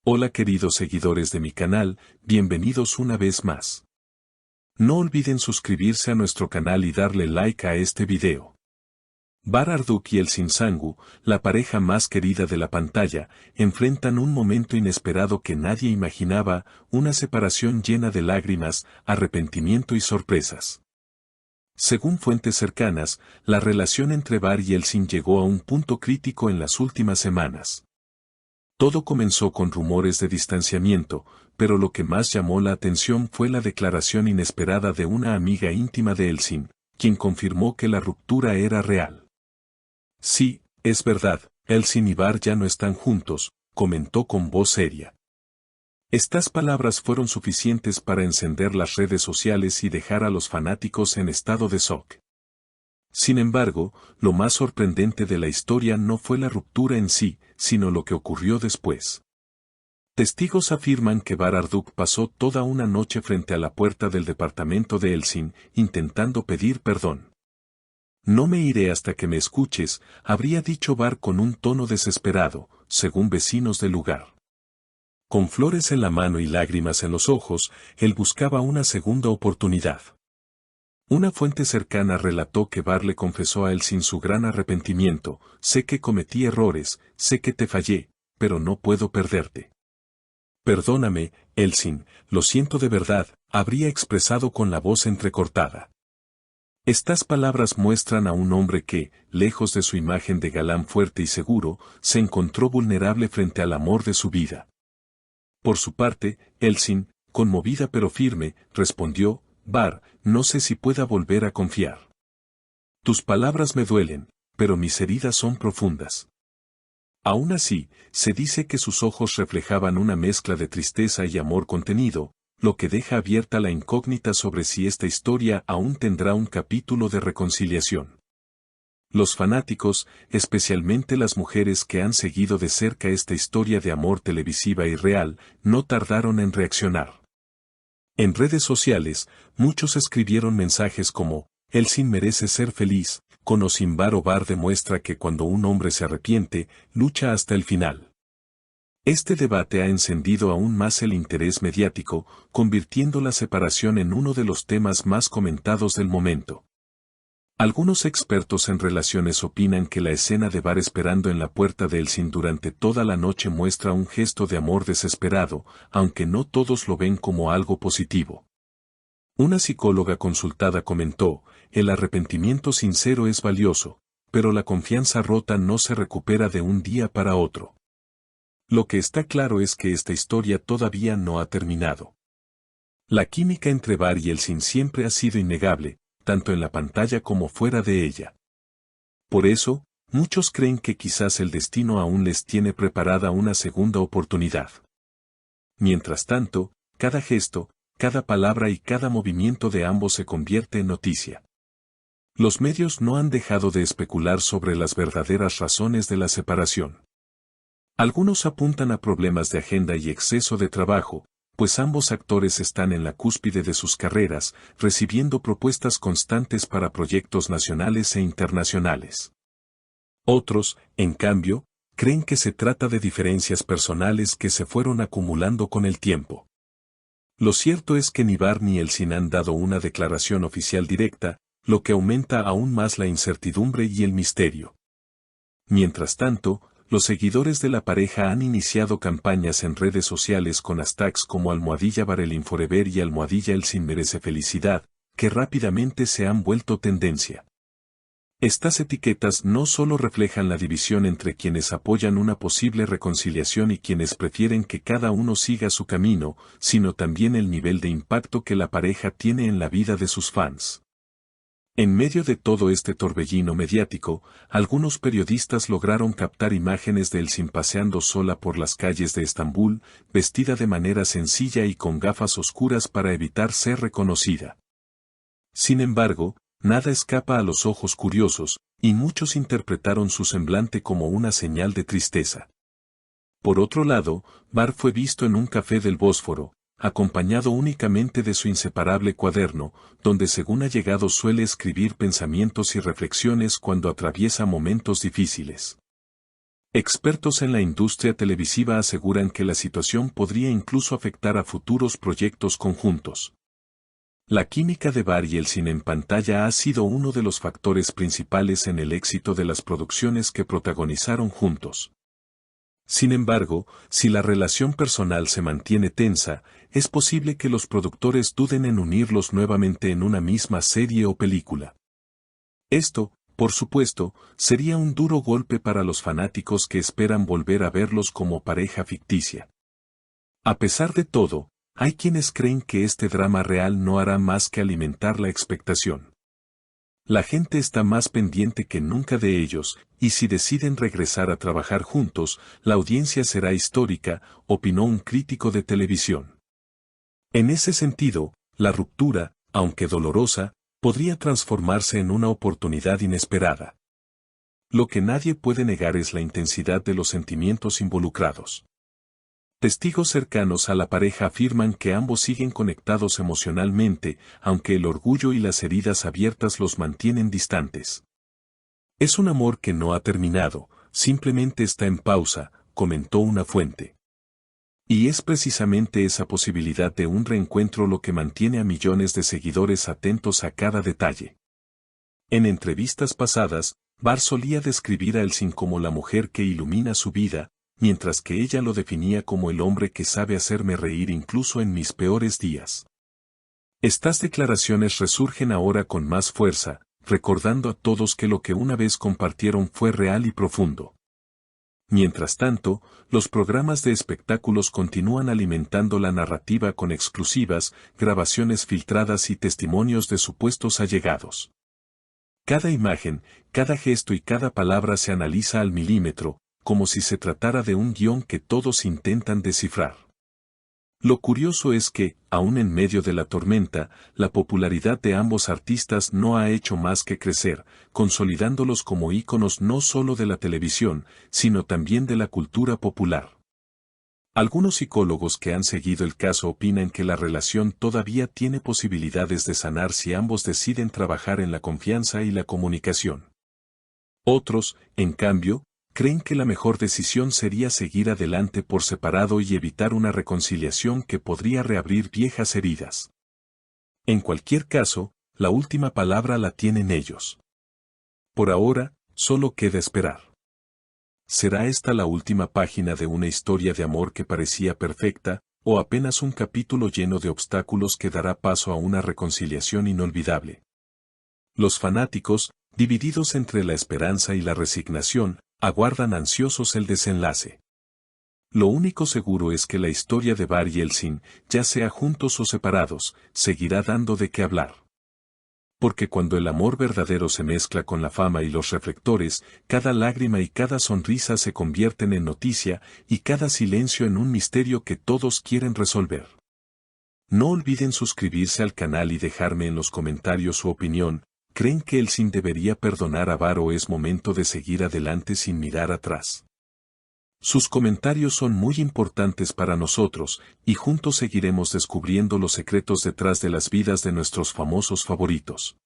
Hola queridos seguidores de mi canal, bienvenidos una vez más. No olviden suscribirse a nuestro canal y darle like a este video. Bar Arduk y Elsin Sangu, la pareja más querida de la pantalla, enfrentan un momento inesperado que nadie imaginaba, una separación llena de lágrimas, arrepentimiento y sorpresas. Según fuentes cercanas, la relación entre Bar y Elsin llegó a un punto crítico en las últimas semanas. Todo comenzó con rumores de distanciamiento, pero lo que más llamó la atención fue la declaración inesperada de una amiga íntima de Elsin, quien confirmó que la ruptura era real. Sí, es verdad, Elsin y Bar ya no están juntos, comentó con voz seria. Estas palabras fueron suficientes para encender las redes sociales y dejar a los fanáticos en estado de shock. Sin embargo, lo más sorprendente de la historia no fue la ruptura en sí, sino lo que ocurrió después. Testigos afirman que Bar Arduk pasó toda una noche frente a la puerta del departamento de Elsin, intentando pedir perdón. No me iré hasta que me escuches, habría dicho Bar con un tono desesperado, según vecinos del lugar. Con flores en la mano y lágrimas en los ojos, él buscaba una segunda oportunidad. Una fuente cercana relató que Bar le confesó a Elsin su gran arrepentimiento: sé que cometí errores, sé que te fallé, pero no puedo perderte. Perdóname, Elsin, lo siento de verdad, habría expresado con la voz entrecortada. Estas palabras muestran a un hombre que, lejos de su imagen de galán fuerte y seguro, se encontró vulnerable frente al amor de su vida. Por su parte, Elsin, conmovida pero firme, respondió: Bar, no sé si pueda volver a confiar. Tus palabras me duelen, pero mis heridas son profundas. Aún así, se dice que sus ojos reflejaban una mezcla de tristeza y amor contenido, lo que deja abierta la incógnita sobre si esta historia aún tendrá un capítulo de reconciliación. Los fanáticos, especialmente las mujeres que han seguido de cerca esta historia de amor televisiva y real, no tardaron en reaccionar. En redes sociales, muchos escribieron mensajes como: Elsin merece ser feliz, con o sin Bar, o Bar demuestra que cuando un hombre se arrepiente, lucha hasta el final. Este debate ha encendido aún más el interés mediático, convirtiendo la separación en uno de los temas más comentados del momento. Algunos expertos en relaciones opinan que la escena de Bar esperando en la puerta de Elsin durante toda la noche muestra un gesto de amor desesperado, aunque no todos lo ven como algo positivo. Una psicóloga consultada comentó: el arrepentimiento sincero es valioso, pero la confianza rota no se recupera de un día para otro. Lo que está claro es que esta historia todavía no ha terminado. La química entre Bar y Elsin siempre ha sido innegable, tanto en la pantalla como fuera de ella. Por eso, muchos creen que quizás el destino aún les tiene preparada una segunda oportunidad. Mientras tanto, cada gesto, cada palabra y cada movimiento de ambos se convierte en noticia. Los medios no han dejado de especular sobre las verdaderas razones de la separación. Algunos apuntan a problemas de agenda y exceso de trabajo, pues ambos actores están en la cúspide de sus carreras, recibiendo propuestas constantes para proyectos nacionales e internacionales. Otros, en cambio, creen que se trata de diferencias personales que se fueron acumulando con el tiempo. Lo cierto es que ni Bar ni Elsin han dado una declaración oficial directa, lo que aumenta aún más la incertidumbre y el misterio. Mientras tanto, los seguidores de la pareja han iniciado campañas en redes sociales con hashtags como @BarElinForever y @Elsin merece felicidad, que rápidamente se han vuelto tendencia. Estas etiquetas no solo reflejan la división entre quienes apoyan una posible reconciliación y quienes prefieren que cada uno siga su camino, sino también el nivel de impacto que la pareja tiene en la vida de sus fans. En medio de todo este torbellino mediático, algunos periodistas lograron captar imágenes de Elsin paseando sola por las calles de Estambul, vestida de manera sencilla y con gafas oscuras para evitar ser reconocida. Sin embargo, nada escapa a los ojos curiosos, y muchos interpretaron su semblante como una señal de tristeza. Por otro lado, Bar fue visto en un café del Bósforo, acompañado únicamente de su inseparable cuaderno, donde según allegados suele escribir pensamientos y reflexiones cuando atraviesa momentos difíciles. Expertos en la industria televisiva aseguran que la situación podría incluso afectar a futuros proyectos conjuntos. La química de Bar y Elsin en pantalla ha sido uno de los factores principales en el éxito de las producciones que protagonizaron juntos. Sin embargo, si la relación personal se mantiene tensa, es posible que los productores duden en unirlos nuevamente en una misma serie o película. Esto, por supuesto, sería un duro golpe para los fanáticos que esperan volver a verlos como pareja ficticia. A pesar de todo, hay quienes creen que este drama real no hará más que alimentar la expectación. La gente está más pendiente que nunca de ellos, y si deciden regresar a trabajar juntos, la audiencia será histórica, opinó un crítico de televisión. En ese sentido, la ruptura, aunque dolorosa, podría transformarse en una oportunidad inesperada. Lo que nadie puede negar es la intensidad de los sentimientos involucrados. Testigos cercanos a la pareja afirman que ambos siguen conectados emocionalmente, aunque el orgullo y las heridas abiertas los mantienen distantes. Es un amor que no ha terminado, simplemente está en pausa, comentó una fuente. Y es precisamente esa posibilidad de un reencuentro lo que mantiene a millones de seguidores atentos a cada detalle. En entrevistas pasadas, Bar solía describir a Elsin como la mujer que ilumina su vida, mientras que ella lo definía como el hombre que sabe hacerme reír incluso en mis peores días. Estas declaraciones resurgen ahora con más fuerza, recordando a todos que lo que una vez compartieron fue real y profundo. Mientras tanto, los programas de espectáculos continúan alimentando la narrativa con exclusivas, grabaciones filtradas y testimonios de supuestos allegados. Cada imagen, cada gesto y cada palabra se analiza al milímetro, como si se tratara de un guión que todos intentan descifrar. Lo curioso es que, aún en medio de la tormenta, la popularidad de ambos artistas no ha hecho más que crecer, consolidándolos como íconos no solo de la televisión, sino también de la cultura popular. Algunos psicólogos que han seguido el caso opinan que la relación todavía tiene posibilidades de sanar si ambos deciden trabajar en la confianza y la comunicación. Otros, en cambio, creen que la mejor decisión sería seguir adelante por separado y evitar una reconciliación que podría reabrir viejas heridas. En cualquier caso, la última palabra la tienen ellos. Por ahora, solo queda esperar. ¿Será esta la última página de una historia de amor que parecía perfecta, o apenas un capítulo lleno de obstáculos que dará paso a una reconciliación inolvidable? Los fanáticos, divididos entre la esperanza y la resignación, aguardan ansiosos el desenlace. Lo único seguro es que la historia de Bar y Elsin, ya sea juntos o separados, seguirá dando de qué hablar. Porque cuando el amor verdadero se mezcla con la fama y los reflectores, cada lágrima y cada sonrisa se convierten en noticia y cada silencio en un misterio que todos quieren resolver. No olviden suscribirse al canal y dejarme en los comentarios su opinión. ¿Creen que Elsin debería perdonar a Bar o es momento de seguir adelante sin mirar atrás? Sus comentarios son muy importantes para nosotros, y juntos seguiremos descubriendo los secretos detrás de las vidas de nuestros famosos favoritos.